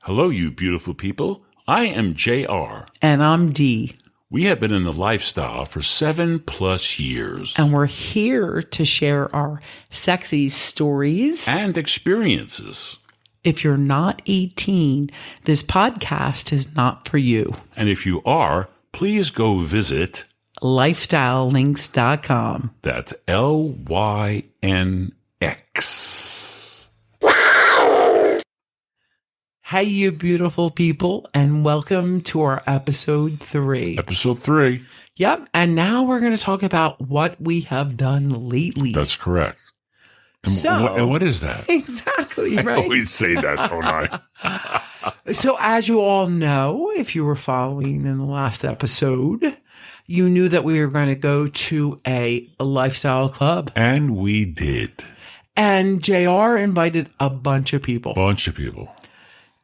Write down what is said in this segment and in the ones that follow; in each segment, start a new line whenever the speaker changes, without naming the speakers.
Hello, you beautiful people. I am JR.
And I'm Dee.
We have been in the lifestyle for 7+ years.
And we're here to share our sexy stories
and experiences.
If you're not 18, this podcast is not for you.
And if you are, please go visit
lifestylelinks.com.
That's LYNX.
Hey, you beautiful people, and welcome to our episode 3.
Episode 3.
Yep. And now we're going to talk about what we have done lately.
That's correct. And what is that?
Exactly, right?
I always say that, don't I?
So as you all know, if you were following in the last episode, you knew that we were going to go to a lifestyle club.
And we did.
And JR invited a bunch of people.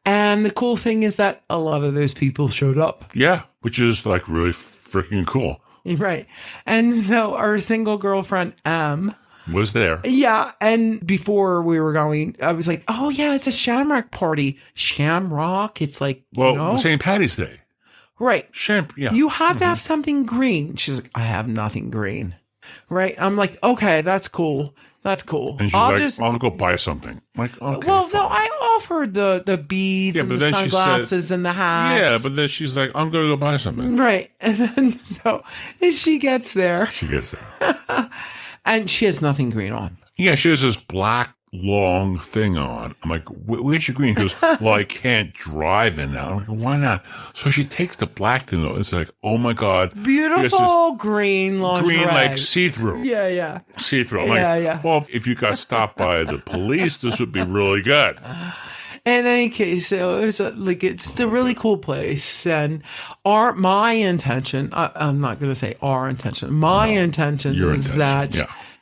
And the cool thing is that a lot of those people showed up.
Yeah, which is like really freaking cool.
Right. And so our single girlfriend, M,
was there.
Yeah. And before we were going, I was like, oh, yeah, it's a Shamrock party. Shamrock. It's like,
well, St. Patty's Day.
Right.
Yeah.
You have to have something green. She's like, I have nothing green. Right. I'm like, okay, that's cool. That's cool.
And she's I'll go buy something. I'm like, okay.
Well,
fine.
no, I offered the beads and the sunglasses and the hats.
Yeah, but then she's like, I'm going to go buy something.
Right. And then so she gets there. And she has nothing green on.
Yeah, she has this black long thing on. I'm like, where's your green? She goes, well, I can't drive in now. I'm like, why not? So she takes the black thing off. It's like, oh my God.
Beautiful green lingerie.
Green, like see-through.
Yeah.
See-through. I'm like, well, if you got stopped by the police, this would be really good.
In any case, so it's a really cool place. And my intention, I'm not going to say our intention. My intention is that,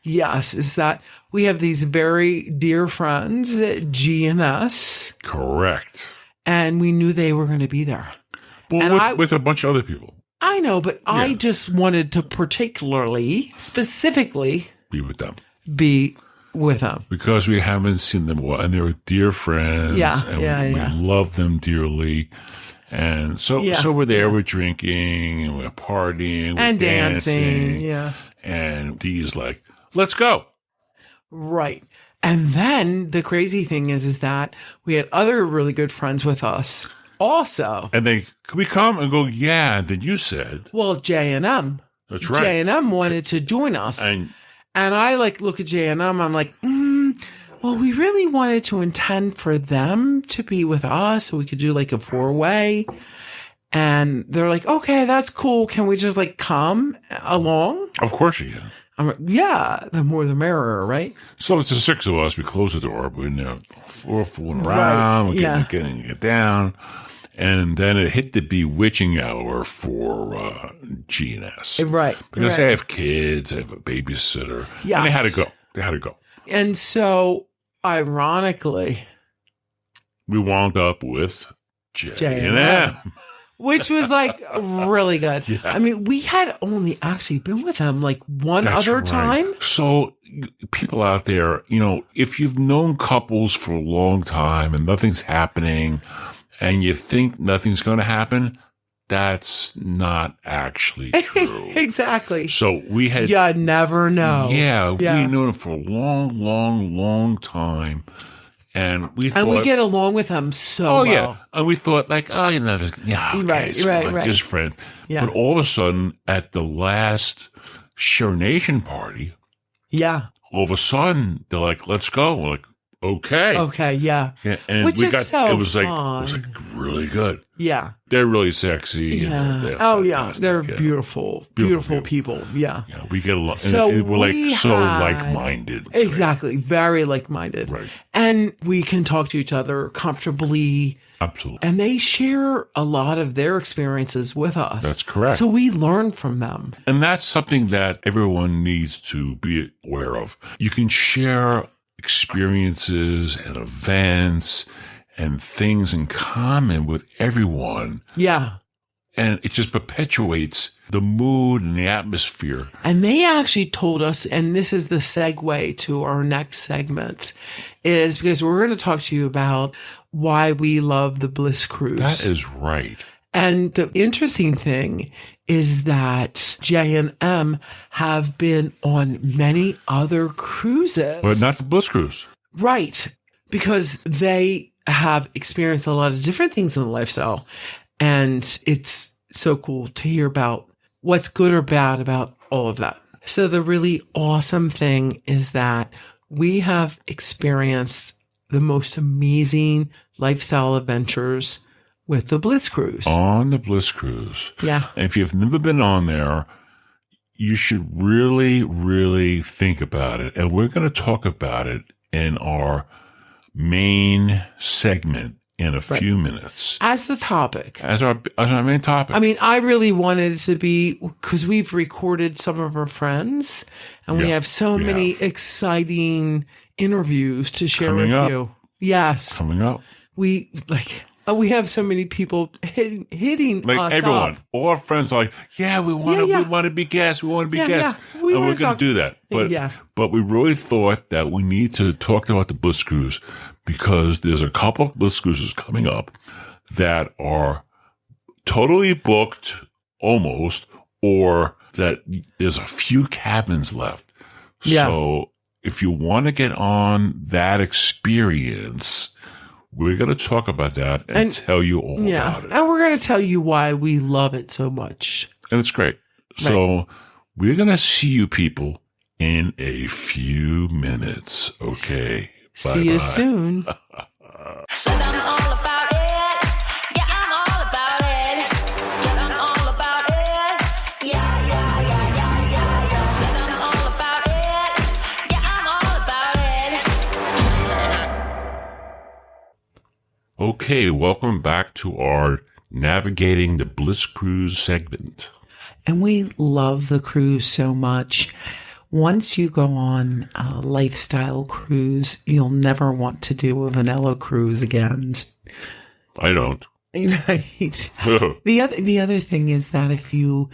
yes, is that we have these very dear friends, G and S.
Correct.
And we knew they were going to be there.
Well, with a bunch of other people.
I know, but I just wanted to specifically
be with them.
Because
we haven't seen them well, and they're dear friends. We love them dearly. And so we're there, we're drinking, and we're partying, we're dancing.
Yeah.
And Dee is like, let's go.
Right. And then the crazy thing is that we had other really good friends with us also.
And they, could we come? And go, yeah. And then you said,
well, J&M.
That's right.
J&M wanted to join us. And I look at J&M, I'm like, well, we really wanted to intend for them to be with us so we could do like a 4-way. And they're like, okay, that's cool. Can we just come along?
Of course you can.
I'm like, yeah, the more the merrier, right?
So it's the 6 of us. We close the door. We're fooling around. We're getting it down. And then it hit the bewitching hour for G&S.
Right.
Because they have kids, they have a babysitter.
Yes.
And they had to go.
And so, ironically,
we wound up with J&M.
Which was really good.
Yeah.
I mean, we had only actually been with them one other time.
So people out there, if you've known couples for a long time and nothing's happening and you think nothing's going to happen, that's not actually true.
Exactly.
So we had...
You never know.
Yeah. We knew them for a long, long, long time. And we
get along with them so well.
Yeah. And we thought right. Just friends.
Yeah.
But all of a sudden, at the last Share Nation party, all of a sudden, they're like, let's go. We're like, okay.
Okay, yeah.
And
Which is so
it was
fun.
It was really good.
Yeah.
They're really sexy.
Yeah. They're beautiful. Beautiful people. Yeah.
Yeah. We get along.
So
we're like-minded.
Exactly. Very like-minded.
Right.
And we can talk to each other comfortably.
Absolutely.
And they share a lot of their experiences with us.
That's correct.
So we learn from them.
And that's something that everyone needs to be aware of. You can share experiences and events and things in common with everyone.
Yeah.
And it just perpetuates the mood and the atmosphere.
And they actually told us, and this is the segue to our next segment, is because we're going to talk to you about why we love the Bliss Cruise.
That is right.
And the interesting thing is that J&M have been on many other cruises.
But not the Bliss Cruise.
Right. Because they have experienced a lot of different things in the lifestyle. And it's so cool to hear about what's good or bad about all of that. So the really awesome thing is that we have experienced the most amazing lifestyle adventures with the Bliss Cruise.
On the Bliss Cruise.
Yeah.
And if you've never been on there, you should really, really think about it. And we're going to talk about it in our main segment in a few minutes.
As the topic.
As our main topic.
I mean, I really wanted it to be, because we've recorded some of our friends, and we have so many exciting interviews to share with you. Yes.
Coming up.
We have so many people hitting
like
us
everyone,
up.
All our friends are like, we want to be guests. We want to be guests.
Yeah.
And we're going to do that. But we really thought that we need to talk about the Bliss Cruise because there's a couple of Bliss Cruises coming up that are totally booked almost, or that there's a few cabins left.
Yeah.
So if you want to get on that experience, we're going to talk about that and tell you all about it.
And we're going to tell you why we love it so much.
And it's great. Right. So we're going to see you people in a few minutes. Okay.
See you soon.
Said I'm all about it. Yeah, I'm all about it. Said I'm all about it. Yeah. Said I'm all about it. Yeah, I'm all about it.
Okay, welcome back to our Navigating the Bliss Cruise segment.
And we love the cruise so much. Once you go on a lifestyle cruise, you'll never want to do a vanilla cruise again.
I don't.
Right. The other thing is that if you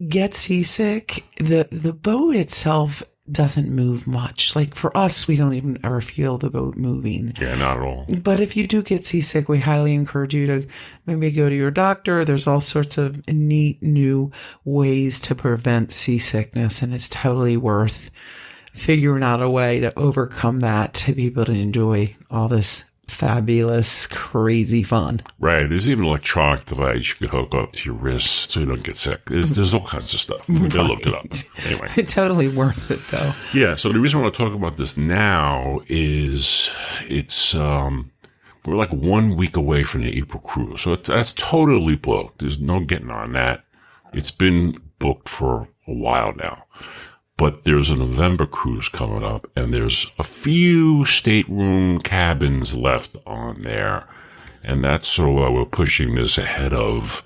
get seasick, the boat itself doesn't move much. Like for us, we don't even ever feel the boat moving.
Yeah, not at all.
But if you do get seasick, we highly encourage you to maybe go to your doctor. There's all sorts of neat new ways to prevent seasickness, and it's totally worth figuring out a way to overcome that to be able to enjoy all this fabulous, crazy fun.
Right. There's even electronic device you can hook up to your wrist so you don't get sick. There's all kinds of stuff. You can look it up. Anyway.
Totally worth it, though.
Yeah. So the reason I want to talk about this now is we're like 1 week away from the April cruise. So that's totally booked. There's no getting on that. It's been booked for a while now. But there's a November cruise coming up, and there's a few stateroom cabins left on there. And that's sort of why we're pushing this ahead of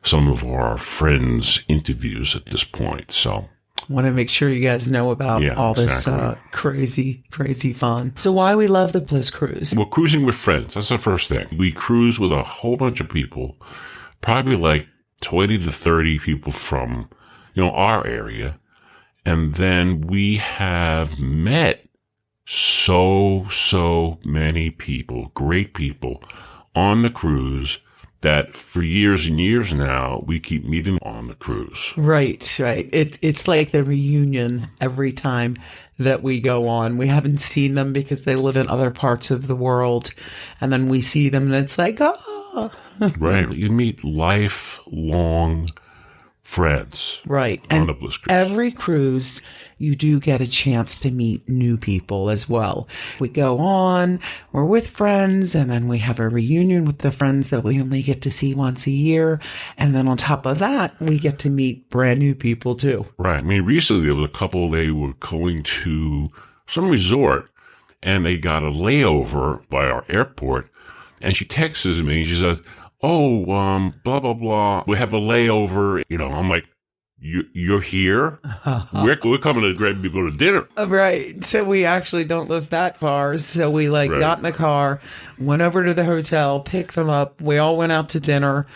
some of our friends' interviews at this point. So
want to make sure you guys know about all this crazy, crazy fun. So why we love the Bliss Cruise?
We're cruising with friends. That's the first thing. We cruise with a whole bunch of people, probably like 20 to 30 people from, our area. And then we have met so many people, great people on the cruise that for years and years now, we keep meeting on the cruise.
Right. It's like the reunion every time that we go on. We haven't seen them because they live in other parts of the world. And then we see them and it's like, oh.
Right. You meet lifelong friends.
Right.
On the Bliss Cruise.
Every cruise, you do get a chance to meet new people as well. We go on, we're with friends, and then we have a reunion with the friends that we only get to see once a year. And then on top of that, we get to meet brand new people too.
Right. I mean, recently there was a couple, they were going to some resort and they got a layover by our airport. And she texts me and she says, blah, blah, blah. We have a layover. I'm like, you're here? We're coming to grab people to dinner.
Right. So we actually don't live that far. So we got in the car, went over to the hotel, picked them up. We all went out to dinner.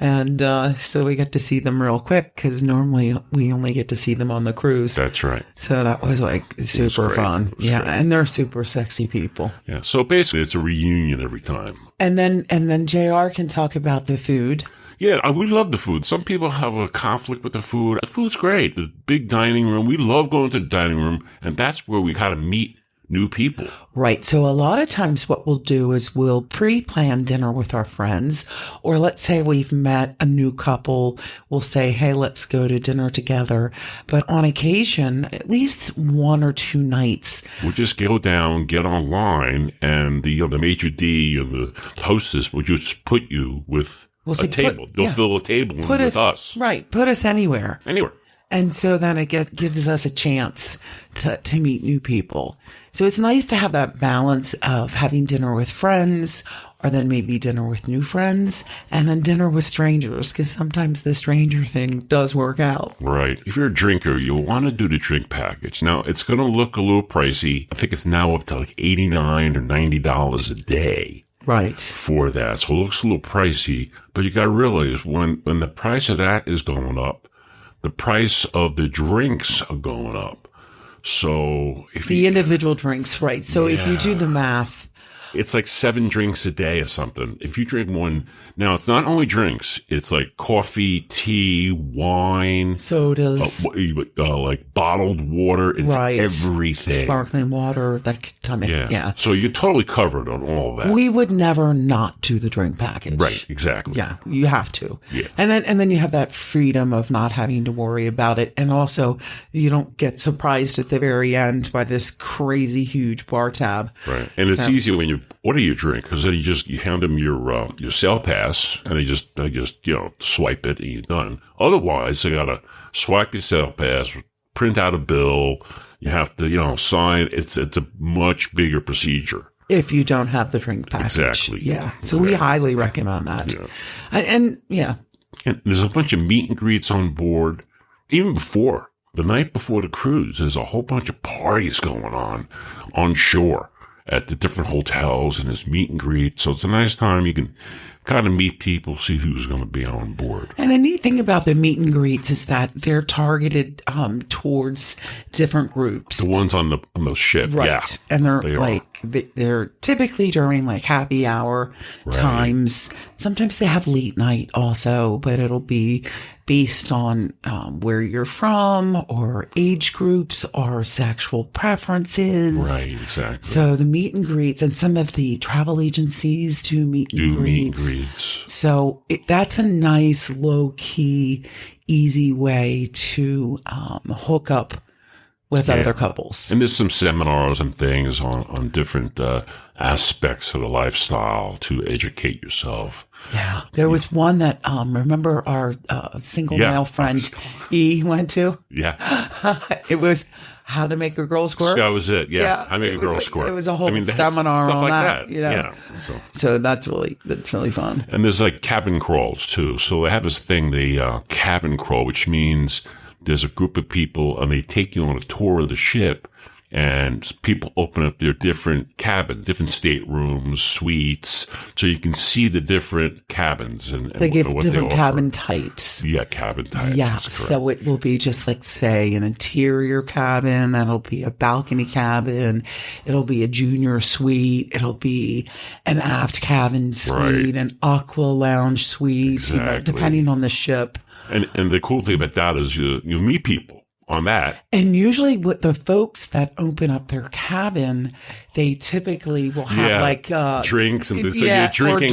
And so we get to see them real quick because normally we only get to see them on the cruise.
That's right.
So that was like super fun. Yeah.
Great.
And they're super sexy people.
Yeah. So basically, it's a reunion every time.
And then JR can talk about the food.
Yeah, we love the food. Some people have a conflict with the food. The food's great. The big dining room. We love going to the dining room, and that's where we kind of meet new people.
Right. So a lot of times what we'll do is we'll pre-plan dinner with our friends, or let's say we've met a new couple. We'll say, hey, let's go to dinner together. But on occasion, at least 1 or 2 nights,
We'll just go down, get online, and the maitre d' or the hostess will just put you with
we'll
a
say,
table. They'll fill a table in with us.
Right. Put us anywhere.
Anywhere.
And so then it gives us a chance to meet new people. So it's nice to have that balance of having dinner with friends, or then maybe dinner with new friends, and then dinner with strangers, because sometimes the stranger thing does work out.
Right. If you're a drinker, you'll want to do the drink package. Now, it's going to look a little pricey. I think it's now up to like $89 or $90 a day.
Right.
For that. So it looks a little pricey, but you got to realize when the price of that is going up, the price of the drinks are going up. So if
the individual drinks, right. So if you do the math,
it's like 7 drinks a day or something. If you drink one, now it's not only drinks, it's like coffee, tea, wine,
sodas,
like bottled water. It's
right.
everything.
Sparkling water, that kind of, yeah.
So you're totally covered on all that.
We would never not do the drink package.
Right, exactly.
Yeah, you have to.
Yeah.
And then you have that freedom of not having to worry about it. And also you don't get surprised at the very end by this crazy huge bar tab.
Right. And it's easy when you order your drink, because then you hand them your sale pass, and they just swipe it and you're done. Otherwise, they gotta swipe your sale pass, print out a bill. You have to sign. It's a much bigger procedure
if you don't have the drink package.
Exactly.
Yeah. So we highly recommend that. Yeah.
And there's a bunch of meet and greets on board. Even before the night before the cruise, there's a whole bunch of parties going on shore at the different hotels, and there's meet and greet. So it's a nice time. You can kind of meet people, see who's going to be on board.
And the neat thing about the meet and greets is that they're targeted towards different groups.
The ones on the ship,
right?
Yeah,
and they're typically during like happy hour times. Sometimes they have late night also, but it'll be based on where you're from, or age groups, or sexual preferences.
Right, exactly.
So the meet and greets, and some of the travel agencies do meet and greets. So that's a nice, low key, easy way to hook up with other couples.
And there's some seminars and things on different aspects of the lifestyle to educate yourself.
Yeah. There was one that, remember our single male friend E went to?
Yeah.
It was how to make a girl squirt.
That was it. Yeah. How to make a girl squirt.
It was a whole seminar
stuff
on
like
that.
Yeah.
So that's really fun.
And there's like cabin crawls too. So they have this thing, the cabin crawl, which means there's a group of people and they take you on a tour of the ship, and people open up their different cabins, different staterooms, suites, so you can see the different cabins and
they give
what
different
they
cabin types.
Yeah, cabin types.
Yeah, so it will be just like, say, an interior cabin. That'll be a balcony cabin. It'll be a junior suite. It'll be an aft cabin suite, an aqua lounge suite.
Exactly.
Depending on the ship.
And the cool thing about that is you meet people on that.
And usually with the folks that open up their cabin, they typically will have like
drinks, and so you're drinking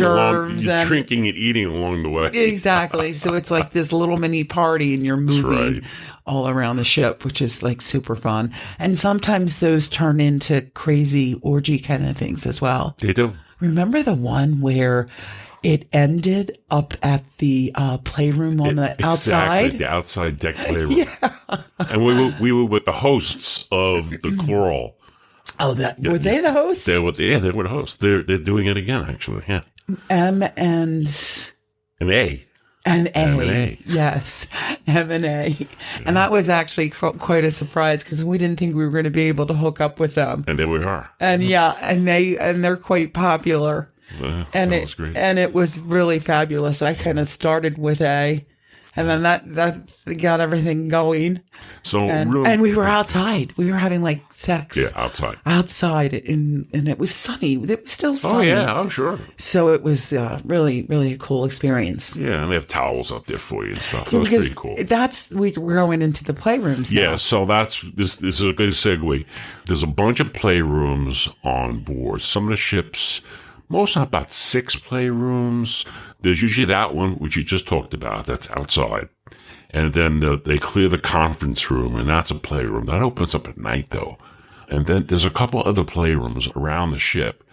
drinking and eating along the way.
Exactly. So it's like this little mini party, and you're moving all around the ship, which is like super fun. And sometimes those turn into crazy orgy kind of things as well.
They do. Remember
the one where it ended up at the playroom on the outside?
Exactly, the outside deck playroom. Yeah. And we were with the hosts of the choral.
Oh, were they the hosts?
They were the hosts. They're doing it again, actually. Yeah.
M and
A.
And
A.
Yes, M&A. Yeah. And that was actually quite a surprise, because we didn't think we were going to be able to hook up with them.
And there we are.
And and they're quite popular. and
sounds great.
it was really fabulous. I kind of started with A, and then that got everything going.
So
and we were outside. We were having like sex.
Yeah, outside,
and it was sunny. It was still sunny.
Oh yeah, I'm sure.
So it was really, really a cool experience.
Yeah, and they have towels up there for you and stuff. That was pretty cool.
We're going into the playrooms now.
Yeah, so this is a good segue. There's a bunch of playrooms on board. Some of the ships, most have about 6 playrooms. There's usually that one, which you just talked about, that's outside. And then they clear the conference room, and that's a playroom. That opens up at night, though. And then there's a couple other playrooms around the ship.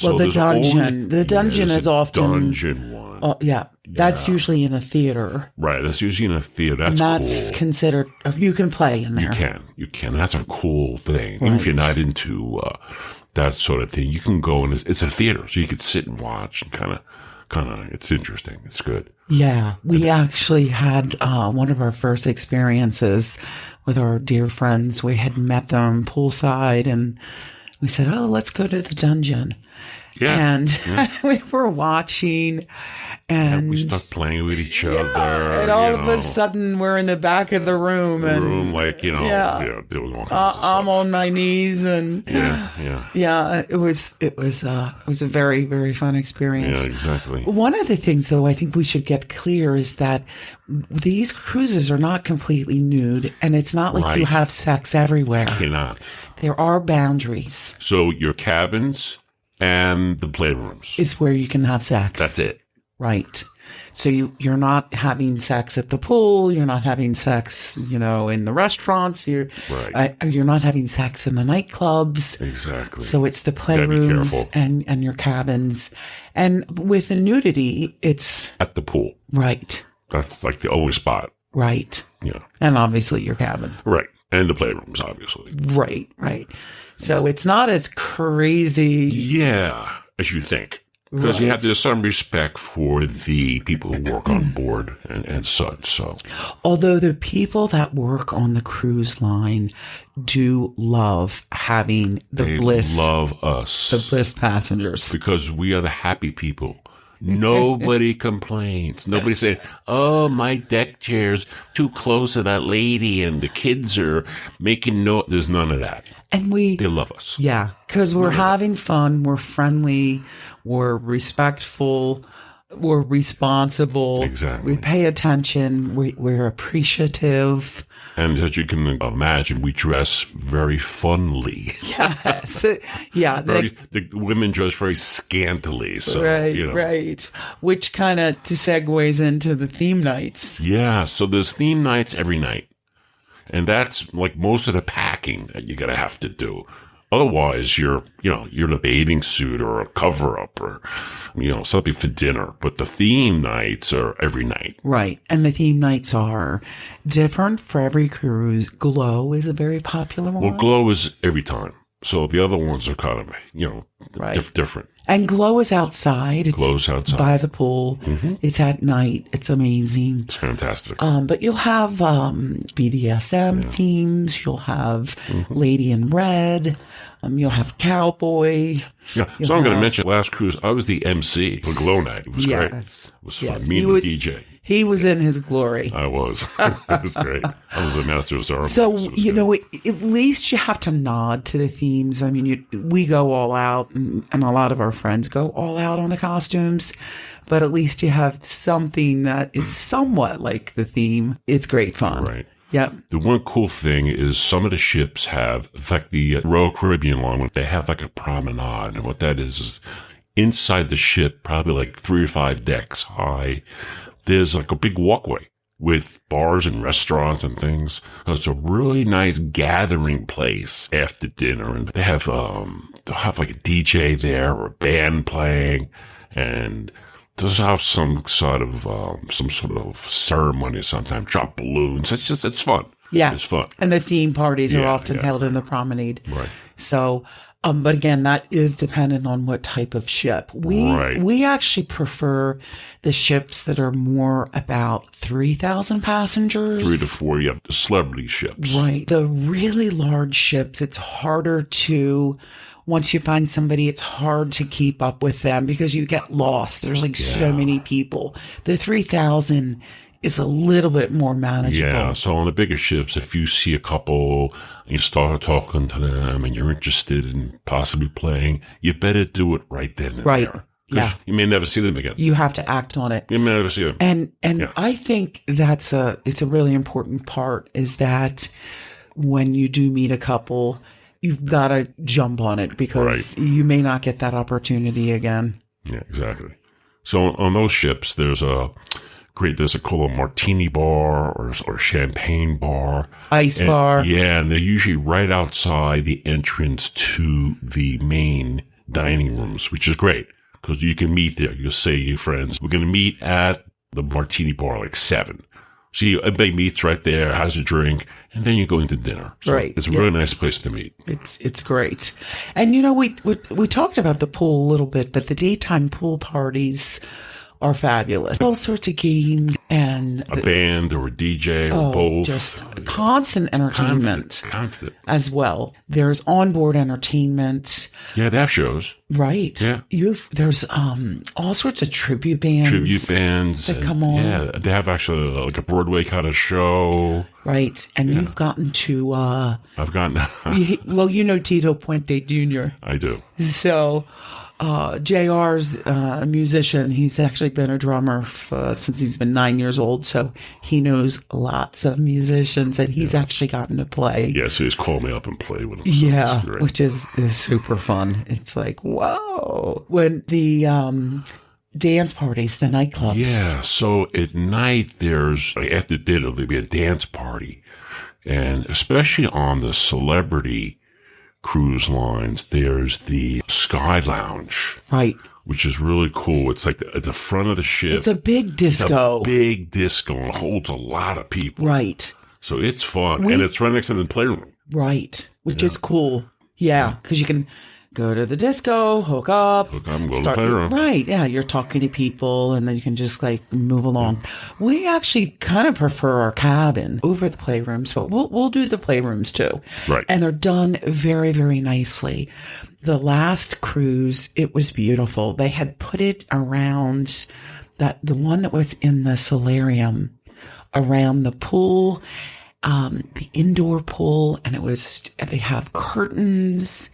Well, the dungeon. The dungeon is often...
dungeon one.
Yeah. That's usually in a theater.
Right. That's usually in a theater. That's
cool. And that's considered... You can play in there.
You can. That's a cool thing. Right. Even if you're not into that sort of thing, you can go and it's a theater, so you can sit and watch and kind of, it's interesting. It's good.
Yeah. We actually had one of our first experiences with our dear friends. We had met them poolside, and we said, let's go to the dungeon. Yeah. And we were watching, and
we started playing with each other.
And all of a sudden, we're in the back of the room.
Doing all kinds of stuff.
I'm on my knees, and it was a very, very fun experience.
Yeah, exactly.
One of the things, though, I think we should get clear is that these cruises are not completely nude, and it's not like you have sex everywhere.
You cannot.
There are boundaries.
So your cabins and the playrooms
is where you can have sex.
That's it.
Right. So you're not having sex at the pool. You're not having sex, in the restaurants. You're not having sex in the nightclubs.
Exactly.
So it's the playrooms and your cabins. And with the nudity, it's
at the pool.
Right.
That's like the only spot.
Right.
Yeah.
And obviously your cabin.
Right. And the playrooms, obviously.
Right. So it's not as crazy.
Yeah, as you think. Because you have to have some respect for the people who work on board and such. So,
although the people that work on the cruise line do love having the Bliss.
Love us.
The Bliss passengers.
Because we are the happy people. Nobody complains. Nobody saying, "Oh, my deck chair's too close to that lady, and the kids are making no." There's none of that.
And
they love us.
Yeah, because we're having fun. We're friendly. We're respectful. We're responsible.
Exactly.
We pay attention. We're appreciative.
And as you can imagine, we dress very funnily.
Yes. Yeah.
The women dress very scantily. So,
right. Which kind of segues into the theme nights.
Yeah. So there's theme nights every night. And that's like most of the packing that you're going to have to do. Otherwise, you're in a bathing suit or a cover-up or, something for dinner. But the theme nights are every night.
Right. And the theme nights are different for every cruise. Glow is a very popular one.
Well, Glow is every time. So the other ones are kind of, different.
And Glow is outside.
Glow's outside.
By the pool.
Mm-hmm.
It's at night. It's amazing.
It's fantastic.
But you'll have BDSM themes. You'll have Lady in Red. You'll have Cowboy.
Yeah. So I'm going to mention last cruise, I was the MC for Glow Night. It was great. It was fun. Me and the DJ.
He was in his glory.
I was. It was great. I was a master of ceremonies.
So, at least you have to nod to the themes. I mean, we go all out, and a lot of our friends go all out on the costumes, but at least you have something that is somewhat like the theme. It's great fun.
Right.
Yep.
The one cool thing is some of the ships have, in fact, the Royal Caribbean one, they have like a promenade. And what that is inside the ship, probably like 3 or 5 decks high, there's like a big walkway with bars and restaurants and things. It's a really nice gathering place after dinner. And they have, they'll have like a DJ there or a band playing, and they'll have some sort of ceremony sometimes, drop balloons. It's fun.
Yeah.
It's fun.
And the theme parties are often held in the promenade.
Right.
So, but again, that is dependent on what type of ship. We actually prefer the ships that are more about 3,000 passengers.
3 to 4, yeah, the celebrity ships.
Right. The really large ships, it's harder to once you find somebody, it's hard to keep up with them because you get lost. There's like so many people. The 3,000 is a little bit more manageable.
Yeah. So on the bigger ships, if you see a couple and you start talking to them and you're interested in possibly playing, you better do it right then and there.
Yeah.
You may never see them again.
You have to act on it.
You may never see them.
And I think it's a really important part is that when you do meet a couple, you've got to jump on it because you may not get that opportunity again.
Yeah, exactly. So on those ships, there's a called a martini bar or champagne bar.
Ice bar.
Yeah, and they're usually right outside the entrance to the main dining rooms, which is great because you can meet there. You say to your friends, we're going to meet at the martini bar like 7. So everybody meets right there, has a drink, and then you go into dinner. So it's a really nice place to meet.
It's great. And, we talked about the pool a little bit, but the daytime pool parties are fabulous. All sorts of games and
a band or a DJ or both.
Just constant entertainment.
Constant.
As well. There's onboard entertainment.
Yeah, they have shows.
Right.
Yeah.
There's all sorts of tribute bands. That come on.
Yeah, they have actually like a Broadway kind of show.
Right. And you've gotten to
I've gotten
Tito Puente Jr.
I do.
So JR's a musician. He's actually been a drummer since he's been 9 years old. So he knows lots of musicians and he's actually gotten to play.
Yeah, so he's called me up and played with him.
Yeah, which is super fun. It's like, whoa. When the dance parties, the nightclubs.
Yeah, so at night after dinner, there'll be a dance party. And especially on the celebrity cruise lines, there's the Sky Lounge.
Right.
Which is really cool. It's like at the front of the ship.
It's a big disco.
And it holds a lot of people.
Right.
So it's fun. And it's right next to the playroom.
Right. Which is cool. Yeah. Because you can go to the disco, hook up,
go to the playroom.
Right. Yeah. You're talking to people and then you can just like move along. We actually kind of prefer our cabin over the playrooms, but we'll do the playrooms too.
Right.
And they're done very, very nicely. The last cruise, it was beautiful. They had put it around the one that was in the solarium around the pool, the indoor pool. And they have curtains.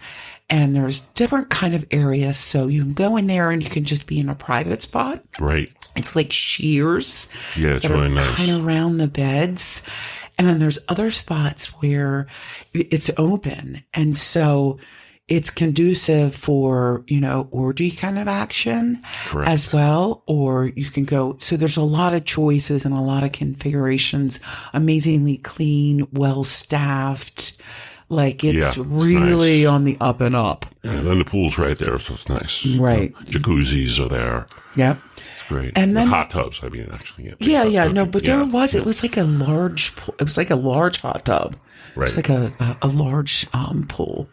And there's different kind of areas. So you can go in there and you can just be in a private spot.
Right.
It's like shears.
Yeah, it's really nice.
Kind of around the beds. And then there's other spots where it's open. And so it's conducive for, orgy kind of action.
Correct.
As well. Or you can go. So there's a lot of choices and a lot of configurations. Amazingly clean, well-staffed. Like it's really nice. On the up and up.
Yeah, and then the pool's right there, so it's nice.
Right.
Jacuzzis are there.
Yep.
It's great.
And then
hot tubs, actually.
Yeah. No, but it was like a large hot tub.
Right.
It's like a large pool.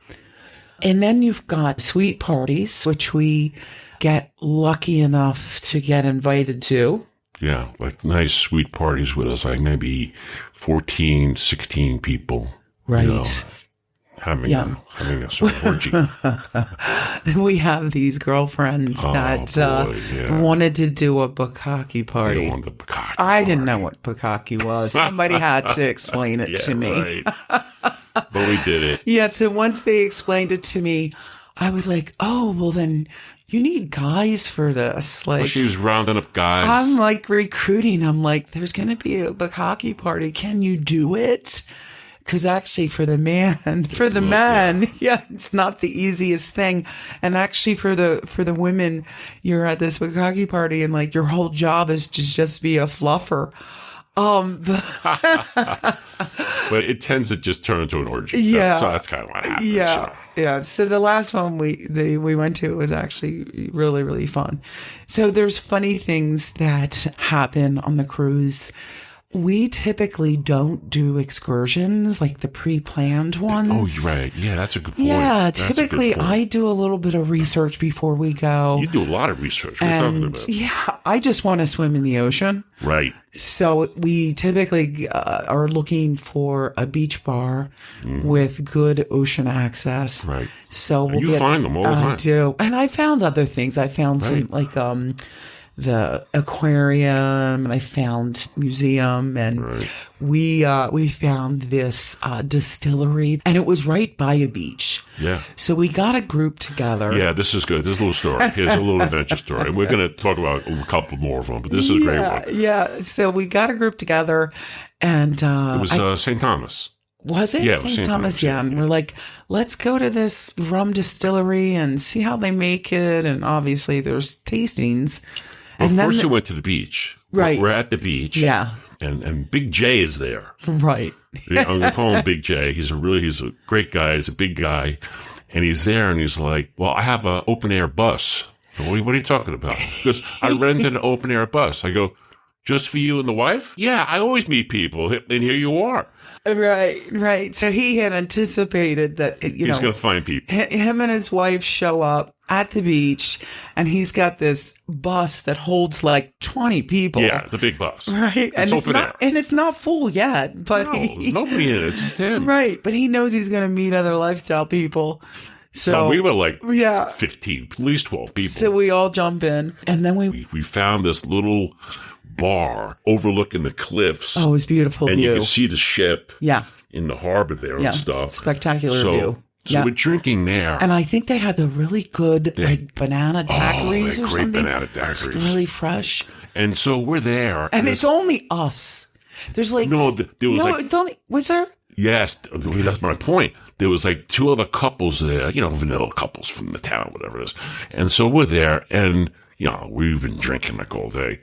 And then you've got suite parties, which we get lucky enough to get invited to.
Yeah, like nice suite parties with us, like maybe 14, 16 people.
Right.
Having a sort of orgy.
We have these girlfriends that wanted to do a bukkake party.
They wanted the bukkake
I didn't know what bukkake was. Somebody had to explain it to me.
Right. But we did it.
Yeah, so once they explained it to me, I was like, oh, well then you need guys for this. Like,
she was rounding up guys.
I'm like recruiting. I'm like, there's going to be a bukkake party. Can you do it? Because actually for the men, it's not the easiest thing. And actually for the women, you're at this bukkake party and like your whole job is to just be a fluffer.
But it tends to just turn into an orgy.
Yeah.
So that's kind of what happens.
Yeah. Yeah. So the last one we went to was actually really, really fun. So there's funny things that happen on the cruise. We typically don't do excursions like the pre-planned ones.
Oh, you're right. Yeah, that's a good point.
Yeah, typically I do a little bit of research before we go.
You do a lot of research. What are you talking about?
Yeah, I just want to swim in the ocean.
Right.
So we typically are looking for a beach bar with good ocean access.
Right.
So
you find them all the time.
I do. And I found other things. I found some like the aquarium, and I found museum, and we found this distillery, and it was right by a beach.
Yeah.
So we got a group together.
Yeah, this is good. This is a little story. Here's a little adventure story. We're going to talk about a couple more of them, but this is a great one.
Yeah. So we got a group together, and
it was St. Thomas.
Was it?
Yeah,
St. Thomas, yeah. And we're like, let's go to this rum distillery and see how they make it. And obviously there's tastings.
Well, first we went to the beach.
Right.
We're at the beach.
Yeah.
And Big J is there.
Right.
I'm going to call him Big J. He's a great guy. He's a big guy. And he's there and he's like, well, I have an open air bus. What are you talking about? Because I rented an open air bus. I go, just for you and the wife? Yeah, I always meet people. And here you are.
Right. So he had anticipated that,
he's going to find people.
Him and his wife show up at the beach, and he's got this bus that holds like 20 people.
Yeah, it's a big bus.
Right.
It's open air.
And it's not full yet. But
there's nobody in it. It's just him.
Right. But he knows he's going to meet other lifestyle people. So
we were like 15, at least 12 people.
So we all jump in, and then we
found this little bar overlooking the cliffs.
Oh, it was beautiful
and
view.
You could see the ship in the harbor there and stuff.
Spectacular view.
So we're drinking there.
And I think they had the really good banana daiquiris or
great
something.
Banana daiquiris.
Really fresh.
And so we're there.
And it's only us. There's like...
No, there was
it's only... Was there?
Yes, that's my point. There was like two other couples there, vanilla couples from the town, whatever it is. And so we're there, and, we've been drinking like all day.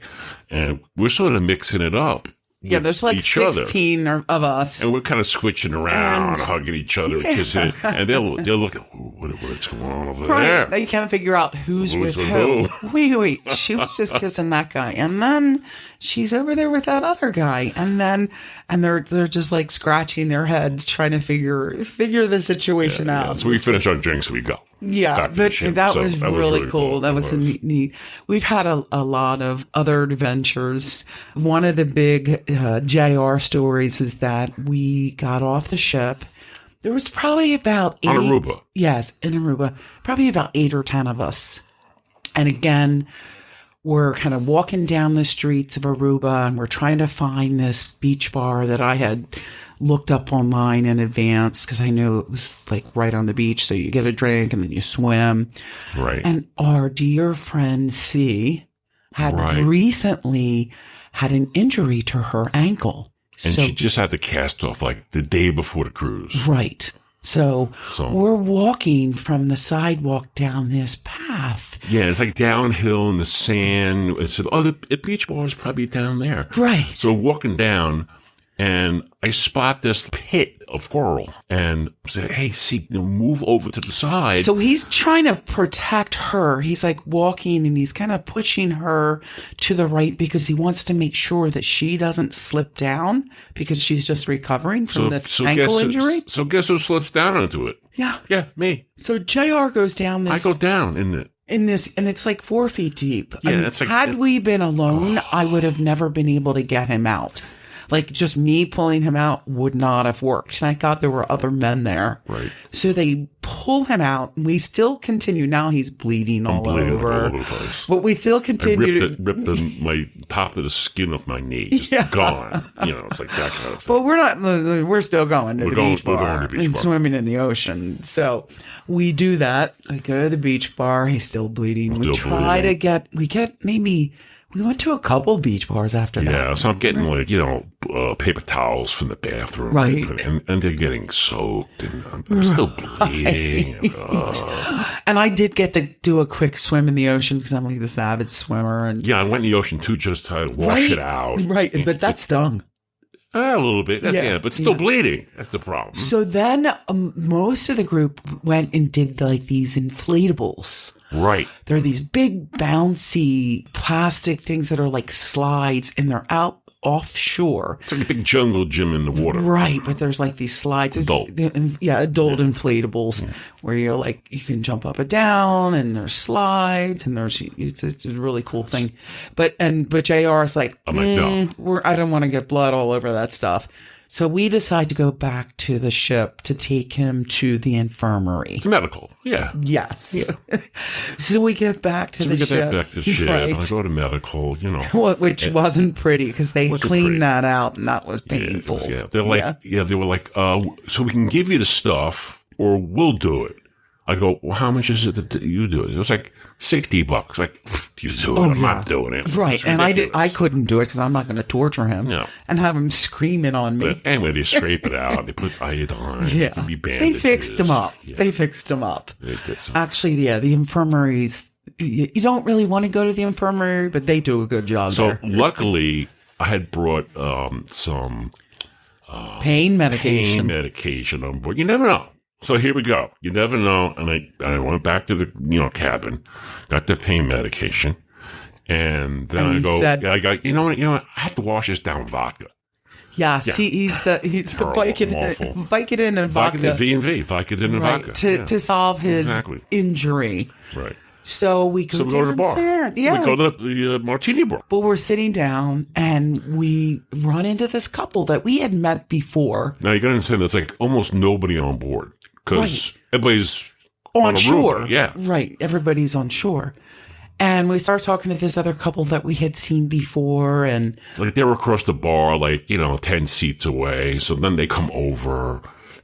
And we're sort of mixing it up.
Yeah, there's like 16 of us.
And we're kind of switching around, hugging each other, kissing. And they'll look at, what's going on over there?
They can't figure out who's with who. Wait, she was just kissing that guy. And then she's over there with that other guy. And they're just like scratching their heads, trying to figure the situation out.
Yeah. So we finish our drinks and we go.
Yeah, that was really cool. That was neat. We've had a lot of other adventures. One of the big JR stories is that we got off the ship. There was probably about 8.
On Aruba.
Yes, in Aruba. Probably about 8 or 10 of us. And again, we're kind of walking down the streets of Aruba, and we're trying to find this beach bar that I had looked up online in advance because I knew it was like right on the beach. So you get a drink and then you swim.
Right.
And our dear friend C had recently had an injury to her ankle.
And she just had the cast off like the day before the cruise.
Right. So we're walking from the sidewalk down this path.
Yeah, it's like downhill in the sand. It's the beach bar is probably down there.
Right.
So walking down, and I spot this pit of coral and say, hey, see, move over to the side.
So he's trying to protect her. He's like walking and he's kind of pushing her to the right because he wants to make sure that she doesn't slip down because she's just recovering from this ankle injury.
So guess who slips down onto it?
Yeah.
Yeah, me.
So JR goes down this.
I go down in it.
And it's like 4 feet deep.
Yeah, that's like,
had we been alone, I would have never been able to get him out. Like, just me pulling him out would not have worked. Thank God there were other men there.
Right.
So they pull him out, and we still continue. Now he's bleeding all over. But we still continue.
Ripped my top of the skin off my knee. Just gone. It's like that kind of thing.
But we're still going to the beach bar and swimming in the ocean. So we do that. I go to the beach bar. He's still bleeding. We went to a couple beach bars after that.
Yeah, so I'm getting paper towels from the bathroom.
Right.
And they're getting soaked and I'm still bleeding.
And I did get to do a quick swim in the ocean because I'm like this avid swimmer. And
yeah, I went in the ocean too, just to wash it out.
Right, but that stung.
A little bit, but still bleeding. That's the problem.
So then most of the group went and did like these inflatables.
Right.
They're these big bouncy plastic things that are like slides and they're out offshore.
It's like a big jungle gym in the water.
Right, but there's like these slides.
Adult.
Adult inflatables where you're like, you can jump up and down, and there's slides, and it's a really cool thing. But JR is like,
I'm like, no.
I don't want to get blood all over that stuff. So we decide to go back to the ship to take him to the infirmary.
Medical, yeah.
Yes. Yeah. So we get back to the ship.
Back to the ship.
Right.
And I go to medical,
Which wasn't pretty because they cleaned that out, and that was painful.
They're like, they were like, so we can give you the stuff or we'll do it. I go, well, how much is it that you do it? It was like $60. Like, you do it. I'm not doing it.
Right. And I couldn't do it because I'm not going to torture him and have him screaming on me.
But anyway, they scrape it out. They put iodine.
Yeah. They fixed him up.
Yeah.
They fixed him up.
They did so.
Actually, the infirmaries, you don't really want to go to the infirmary, but they do a good job there.
So luckily, I had brought some
pain medication.
Pain medication on board. You never know. So here we go. You never know. And I went back to the cabin, got the pain medication, and then I go. I got. You know what? I have to wash this down with vodka.
Yeah. See, he's the Vicodin and vodka.
V&V, Vicodin and vodka.
To solve his injury.
Right.
So we go
to the bar.
Yeah.
We go to the martini bar.
But we're sitting down and we run into this couple that we had met before.
Now you got to understand, there's like almost nobody on board because everybody's on
shore.
Aruba. Yeah.
Right. Everybody's on shore. And we start talking to this other couple that we had seen before, and
like they were across the bar, 10 seats away. So then they come over.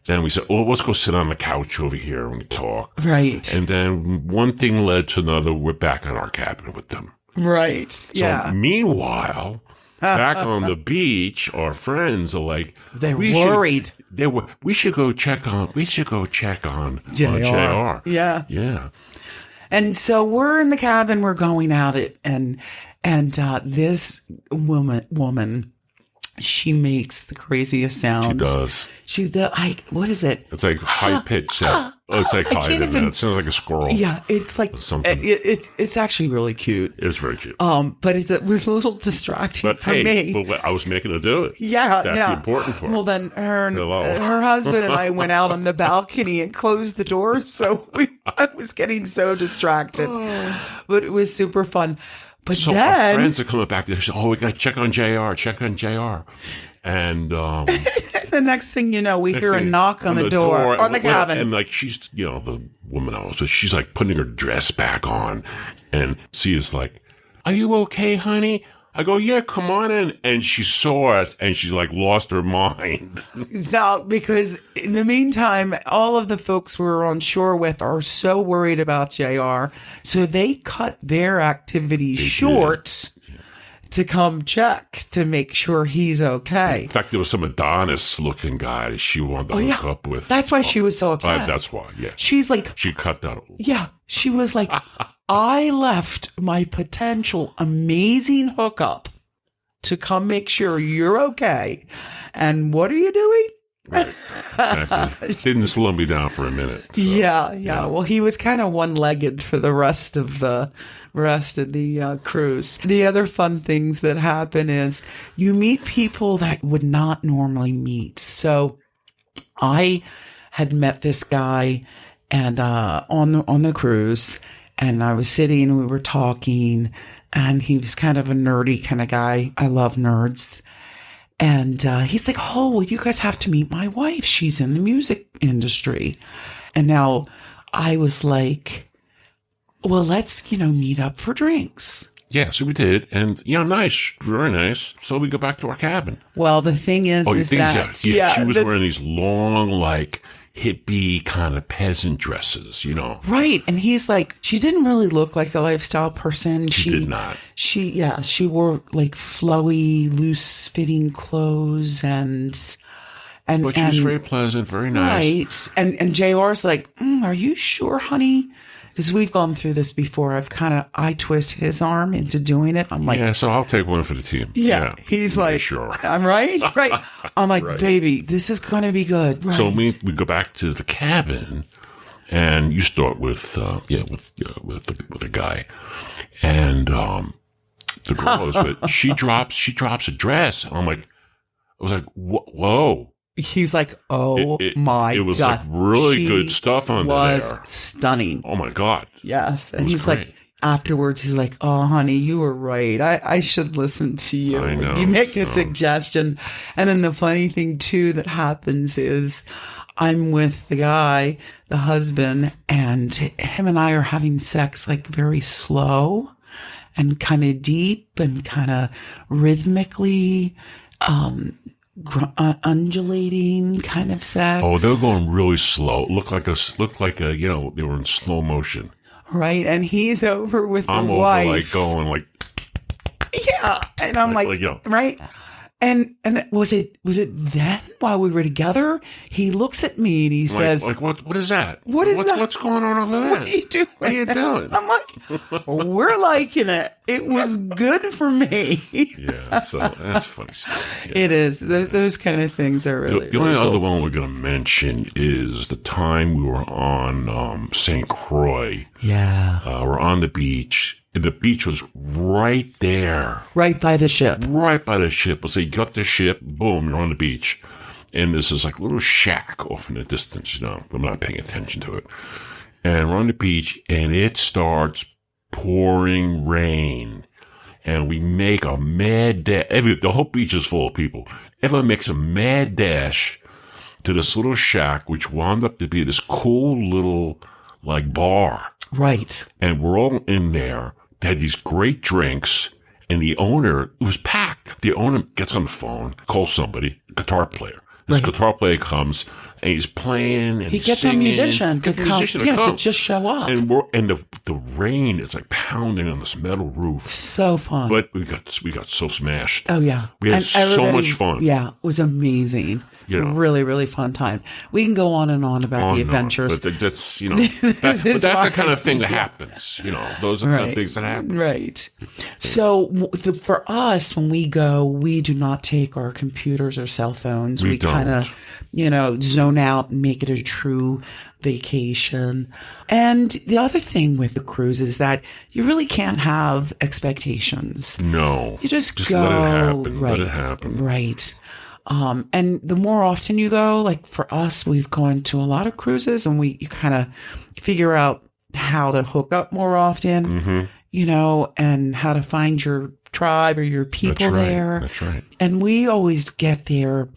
Then we said, "Oh, let's go sit on the couch over here and we talk."
Right.
And then one thing led to another. We're back in our cabin with them.
Right.
So meanwhile, back on the beach, our friends are like,
they're worried.
We should go check on JR.
Yeah.
Yeah.
And so we're in the cabin, we're going at it, and this woman, she makes the craziest sounds.
She does.
What is it?
It's like high pitch sound. It's like high. It sounds like a squirrel.
Yeah, it's like something. It's actually really cute.
It's very cute.
But it was a little distracting for me.
But I was making her do it.
Yeah,
that's the important part.
Well, then her husband and I went out on the balcony and closed the door, so I was getting so distracted. But it was super fun. But
so
then
our friends are coming back. They say, "Oh, we got to check on JR. Check on JR." And
the next thing you know, we hear a knock on the door on the cabin.
And she's, the woman I was with, she's like putting her dress back on. And she is like, "Are you okay, honey?" I go, "Yeah, come on in." And she saw it and she's like lost her mind.
So, because in the meantime, all of the folks we're on shore with are so worried about JR. So they cut their activities short to come check to make sure he's okay.
In fact, there was some Adonis looking guy she wanted to hook up with.
That's why she was so upset.
That's why, yeah.
She's like,
she cut that.
Yeah. She was like, I left my potential amazing hookup to come make sure you're okay. And what are you doing?
Right. Exactly. Didn't slow me down for a minute. So,
yeah. Well, he was kind of one-legged for the rest of the cruise. The other fun things that happen is you meet people that would not normally meet. So I had met this guy and on the cruise, and I was sitting and we were talking, and he was kind of a nerdy kind of guy. I love nerds. And he's like, "Oh, well, you guys have to meet my wife. She's in the music industry." And now I was like, "Well, let's, meet up for drinks."
Yeah, so we did. And, nice, very nice. So we go back to our cabin.
Well, the thing is,
she was wearing these long, hippie kind of peasant dresses,
Right. And he's like, she didn't really look like a lifestyle person.
She did not.
She wore flowy, loose fitting clothes but
she was very pleasant, very nice.
Right. And JR's like, "Are you sure, honey?" Because we've gone through this before. I twist his arm into doing it. I'm like,
yeah, so I'll take one for the team.
Yeah. He's like,
sure.
I'm right. I'm like, right. Baby, this is going to be good. Right.
So we go back to the cabin, and you start with the guy, and the girl I was with, she drops a dress. I was like, whoa.
He's like, oh my God.
It was like really good stuff under there.
Was stunning.
Oh my God.
Yes. And he's great. Like, afterwards, he's like, oh, honey, you were right. I should listen to you.
I know.
You make a suggestion. And then the funny thing, too, that happens is I'm with the guy, the husband, and him and I are having sex like very slow and kind of deep and kind of rhythmically, undulating kind of sex.
Oh, they're going really slow. Look like a, you know, they were in slow motion.
Right. And he's over with the wife.
I'm over like going like.
Yeah. And I'm like you know. Right. And was it then while we were together? He looks at me and he says,
what is that?
What's
going on over there?
What are you doing?
What are you doing?
I'm like, we're liking it. It was good for me.
Yeah, so that's funny stuff. Yeah.
It is. Those kind of things are really
The only
really
other
cool.
one we're going to mention is the time we were on St. Croix.
Yeah.
We're on the beach. The beach was right there.
Right by the ship.
Right by the ship. So you got the ship, boom, you're on the beach. And there's this like little shack off in the distance, you know. I'm not paying attention to it. And we're on the beach and it starts pouring rain. And we make a mad dash. The whole beach is full of people. Everyone makes a mad dash to this little shack, which wound up to be this cool little like bar.
Right.
And we're all in there. They had these great drinks, and the owner, it was packed. The owner gets on the phone, calls somebody, a guitar player. This guitar player comes, and he's playing and
he gets
singing.
a musician to come. To just show up.
And the rain is like pounding on this metal roof.
So fun.
But we got so smashed.
Oh, yeah.
We had so much fun.
Yeah, it was amazing. You know, really, really fun time. We can go on and on about the adventures.
But that's, you know, that's the kind of thing that happens. You know, those are the kind of things that happen.
Right. So for us, when we go, we do not take our computers or cell phones. We kind of, you know, zone out and make it a true vacation. And the other thing with the cruise is that you really can't have expectations.
No.
You just go.
Let it happen.
Right.
Let it happen.
Right. And the more often you go, like for us, we've gone to a lot of cruises and you kind of figure out how to hook up more often, you know, and how to find your tribe or your people there.
That's right.
And we always get there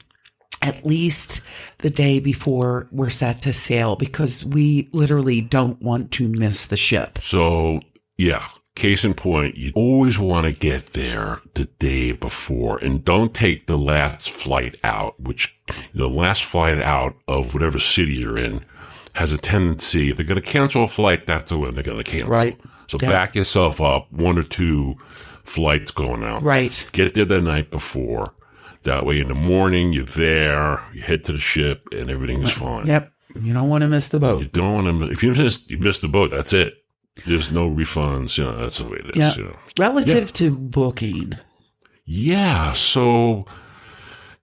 at least the day before we're set to sail because we literally don't want to miss the ship.
So, yeah. Case in point, you always want to get there the day before and don't take the last flight out, which the last flight out of whatever city you're in has a tendency, if they're going to cancel a flight, that's the one they're going to cancel.
Right.
So back yourself up, 1 or 2 flights going out.
Right.
Get there the night before. That way in the morning, you're there, you head to the ship and everything is fine.
Yep. You don't want to miss the boat.
You don't want to, if you miss the boat, that's it. There's no refunds, you know, that's the way it is.
Yeah.
You know.
Relative to booking.
Yeah. So,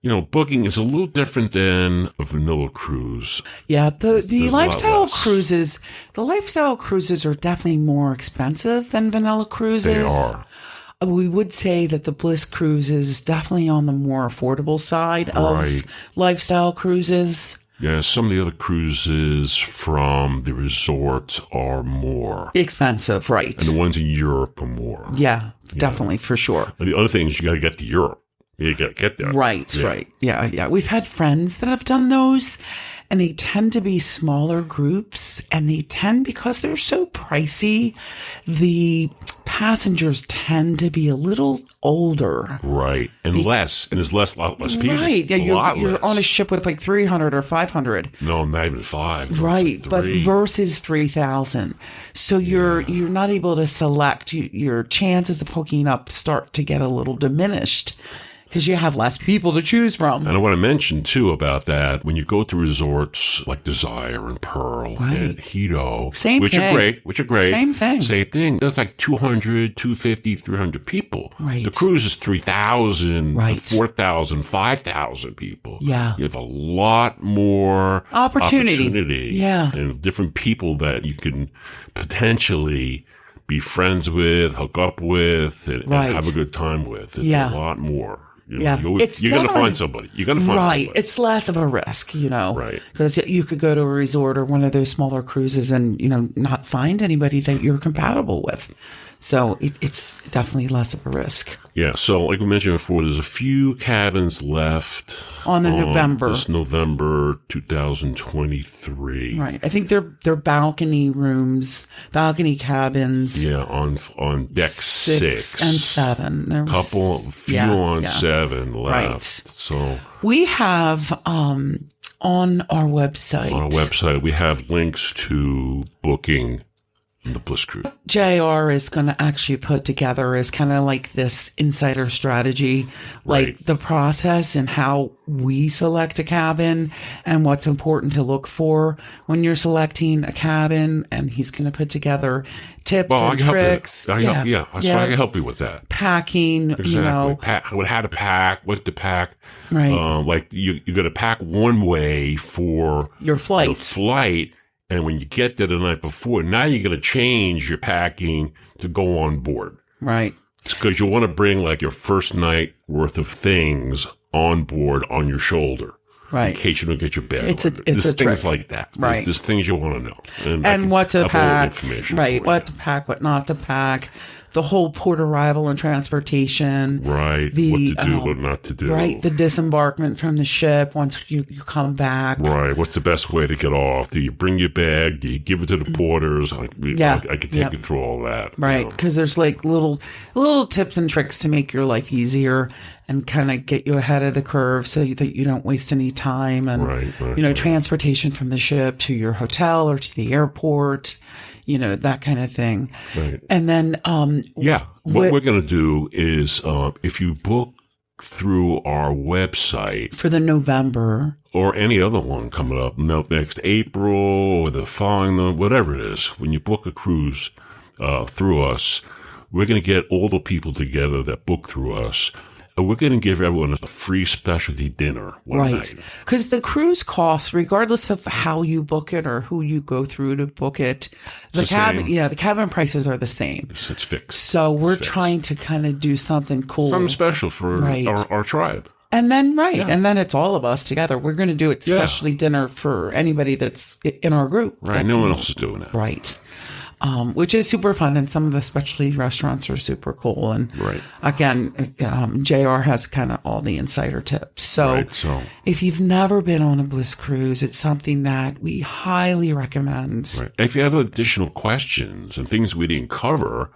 you know, booking is a little different than a vanilla cruise.
Yeah. The lifestyle cruises are definitely more expensive than vanilla cruises.
They are.
We would say that the Bliss cruise is definitely on the more affordable side of lifestyle cruises.
Yeah, some of the other cruises from the resorts are more
expensive, right?
And the ones in Europe are more.
Yeah, definitely, for sure.
And the other thing is you got to get to Europe. You got to get there.
Right, right. Yeah. We've had friends that have done those, and they tend to be smaller groups, and because they're so pricey, the passengers tend to be a little older.
Right. And there's lot less people.
Right. Yeah, you're on a ship with like 300 or 500.
No, not even 5.
Right. But versus 3,000. So you're not able to select. Your chances of hooking up start to get a little diminished. Because you have less people to choose from.
And I want to mention, too, about that, when you go to resorts like Desire and Pearl and Hedo, which are great.
Same thing.
There's like 200, 250, 300 people.
Right.
The cruise is 3,000,
right.
4,000, 5,000 people.
Yeah.
You have a lot more opportunity.
Yeah.
And different people that you can potentially be friends with, hook up with, and have a good time with. It's a lot more. You know, you're going to find somebody. You're going to find somebody.
It's less of a risk, you know.
Right.
Because you could go to a resort or one of those smaller cruises and, you know, not find anybody that you're compatible with. So it's definitely less of a risk.
Yeah. So like we mentioned before, there's a few cabins left
on
this November 2023.
Right. I think they're balcony rooms, balcony cabins.
Yeah. On deck 6
and 7. There's
few on 7 left. Right. So
we have on our website.
On our website, we have links to booking the Bliss Cruise.
JR is going to actually put together as kind of like this insider strategy, like the process and how we select a cabin and what's important to look for when you're selecting a cabin. And he's going to put together tips and tricks.
So I can help you with that.
Packing,
exactly.
You know.
How to pack, what to pack.
Right.
Like you got to pack one way for
your flight.
And when you get there the night before, now you're going to change your packing to go on board.
Right.
It's because you want to bring like your first night worth of things on board on your shoulder.
Right.
In case you don't get your bag.
It's a
things
trick.
like that.
Right.
There's things you want to know.
And what to pack.
Right.
What to pack, what not to pack. The whole port arrival and transportation.
Right. What to do, what not to do.
Right. The disembarkment from the ship once you come back.
Right. What's the best way to get off? Do you bring your bag? Do you give it to the porters? I can take you through all that.
Right. Because there's like little tips and tricks to make your life easier and kind of get you ahead of the curve so that you don't waste any time. And, transportation from the ship to your hotel or to the airport. You know, that kind of thing.
Right.
And then,
what we're going to do is, if you book through our website
for the November
or any other one coming up next April or the following, whatever it is, when you book a cruise, through us, we're going to get all the people together that book through us. And we're going to give everyone a free specialty dinner one night.
Because the cruise costs, regardless of how you book it or who you go through to book it, the cabin prices are the same.
It's fixed.
So we're trying to kind of do something cool.
Something special for our tribe.
And then, and then it's all of us together. We're going to do it specialty dinner for anybody that's in our group.
Right. No one else is doing that.
Right. Which is super fun. And some of the specialty restaurants are super cool. And again, JR has kind of all the insider tips. So if you've never been on a Bliss cruise, it's something that we highly recommend.
Right. If you have additional questions and things we didn't cover,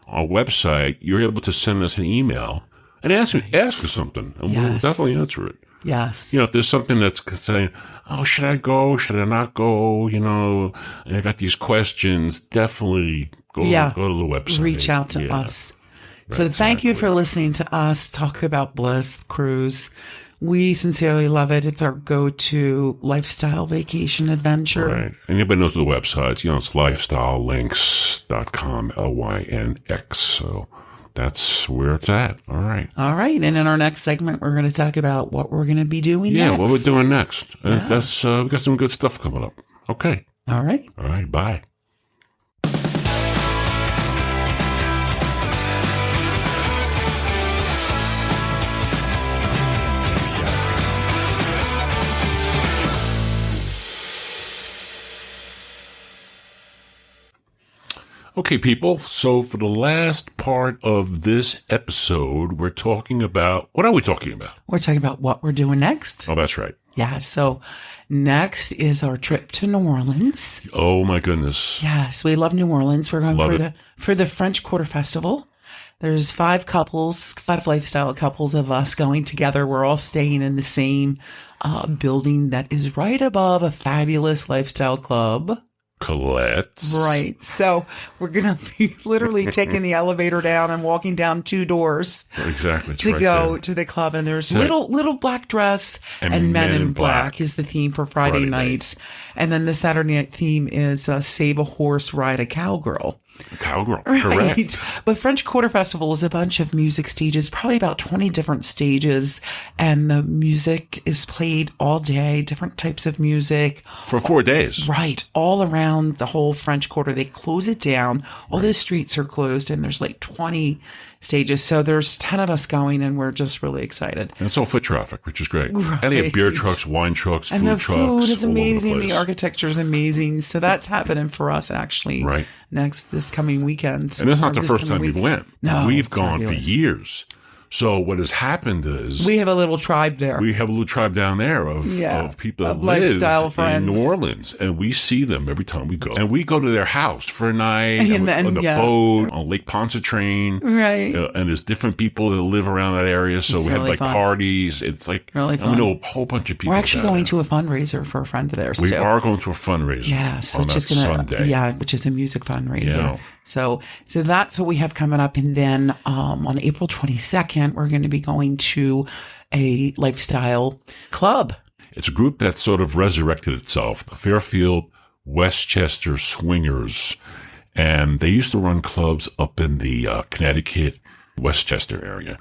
our website, you're able to send us an email and ask us something. And we'll definitely answer it.
Yes.
You know, if there's something that's saying, oh, should I go? Should I not go? You know, and I got these questions. Definitely go to the website.
Reach out to us. Right, so thank you for listening to us talk about Bliss Cruise. We sincerely love it. It's our go-to lifestyle vacation adventure.
Right. Anybody knows the websites, you know, it's lifestylelinks.com, LYNX. So that's where it's at. All right.
All right. And in our next segment, we're going to talk about what we're going to be doing next.
Yeah, what we're doing next. Yeah. That's we got some good stuff coming up. Okay.
All right.
All right. Bye. Okay, people. So for the last part of this episode, we're talking about, what are we talking about?
We're talking about what we're doing next.
Oh, that's right.
Yeah. So next is our trip to New Orleans.
Oh my goodness.
Yes. We love New Orleans. We're going for the French Quarter Festival. There's 5 lifestyle couples of us going together. We're all staying in the same building that is right above a fabulous lifestyle club.
Colette's.
Right. So we're going to be literally taking the elevator down and walking down 2 doors.
Exactly.
To go to the club. And there's little black dress and Men in Black is the theme for Friday nights. And then the Saturday night theme is Save a Horse, Ride a Cowgirl.
Cowgirl,
Right.
correct.
But French Quarter Festival is a bunch of music stages, probably about 20 different stages. And the music is played all day, different types of music.
For 4 days.
Right. All around the whole French Quarter. They close it down. All the streets are closed and there's like 20 stages. So there's 10 of us going and we're just really excited.
And it's all foot traffic, which is great.
Right.
And they have beer trucks, wine trucks,
And
food
the
trucks.
food is
all over
amazing.
place.
The architecture is amazing. So that's happening for us actually
Right.
this coming weekend.
And it's not
Or
the
this
first
coming
time you've
week.
went.
No,
We've
it's
gone
fabulous.
for years. So what has happened is
We have a little tribe there.
we have a little tribe down there of people that
of
live
lifestyle
in
friends.
New Orleans, and we see them every time we go. And we go to their house for a night
And then-
on the
yeah.
boat, on Lake Pontchartrain.
Right.
And there's different people that live around that area. So
It's
we have
really
like
fun.
parties. It's like,
Really
and
fun.
we know a whole bunch of people.
We're actually
down
going
there.
to a fundraiser for a friend of theirs
We
too.
are going to a fundraiser
Yes,
on
which
that
is gonna
Sunday.
which is a music fundraiser.
Yeah.
So that's what we have coming up, and then on April 22nd, we're going to be going to a lifestyle club.
It's a group that sort of resurrected itself, the Fairfield Westchester Swingers. And they used to run clubs up in the Connecticut, Westchester area.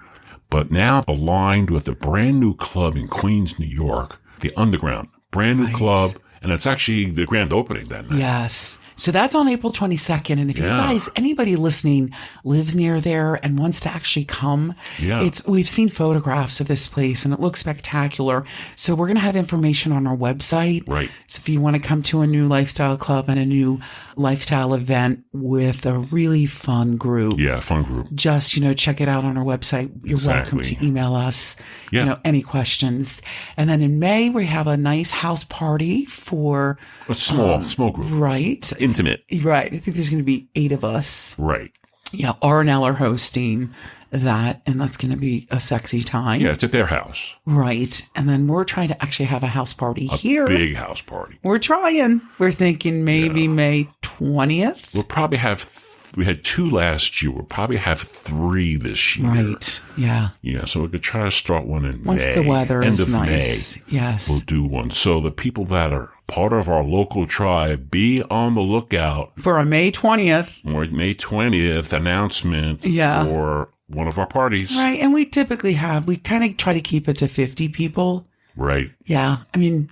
But now aligned with a brand new club in Queens, New York, the Underground. Brand new club. And it's actually the grand opening that night.
Yes. So that's on April 22nd. And if you
Yeah.
guys, anybody listening lives near there and wants to actually come,
Yeah.
we've seen photographs of this place and it looks spectacular. So we're going to have information on our website.
Right.
So if you want to come to a new lifestyle club and a new lifestyle event with a really fun group,
Yeah, fun group.
just, check it out on our website. You're welcome
Exactly.
to email us,
Yeah.
any questions. And then in May, we have a nice house party for,
A small group.
right.
Intimate.
Right. I think there's going to be 8 of us.
Right.
Yeah. R&L are hosting that, and that's going to be a sexy time.
Yeah, it's at their house.
Right. And then we're trying to actually have a house party here.
Big house party.
We're trying. We're thinking maybe May 20th.
We'll probably have, we had 2 last year. We'll probably have 3 this year.
Right. Yeah.
Yeah, so we could try to start one in
Once
May.
the weather
End
is
of
nice.
May,
Yes.
we'll do one. So the people that are part of our local tribe, be on the lookout
For a May 20th.
for May 20th announcement
Yeah.
for one of our parties.
Right. And we typically we kind of try to keep it to 50 people.
Right.
Yeah. I mean,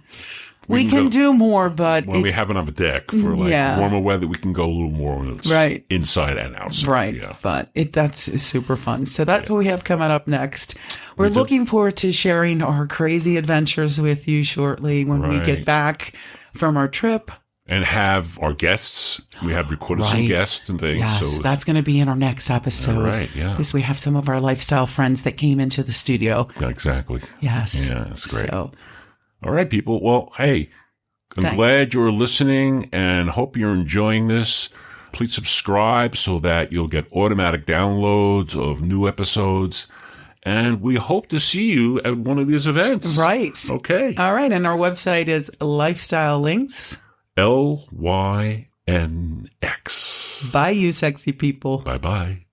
we
can
can
go-
do more, but
When we
it's
have it on the deck for like
Yeah.
warmer weather, we can go a little more when it's
Right.
inside and outside.
right.
Yeah.
But that's super fun. So that's what we have coming up next. We're looking forward to sharing our crazy adventures with you shortly when we
Right.
get back from our trip.
And have our guests. We have recorded some
Right.
guests and things.
Yes,
so
that's going to be in our next episode.
All right, yeah.
Because we have some of our lifestyle friends that came into the studio.
yeah, exactly.
Yes.
Yeah, that's great.
So,
All right, people. Well, hey, I'm
Thank-
glad you're listening and hope you're enjoying this. Please subscribe so that you'll get automatic downloads of new episodes. And we hope to see you at one of these events.
right.
Okay.
All right. And our website is Lifestyle Links.
LYNX.
Bye, you sexy people.
Bye-bye.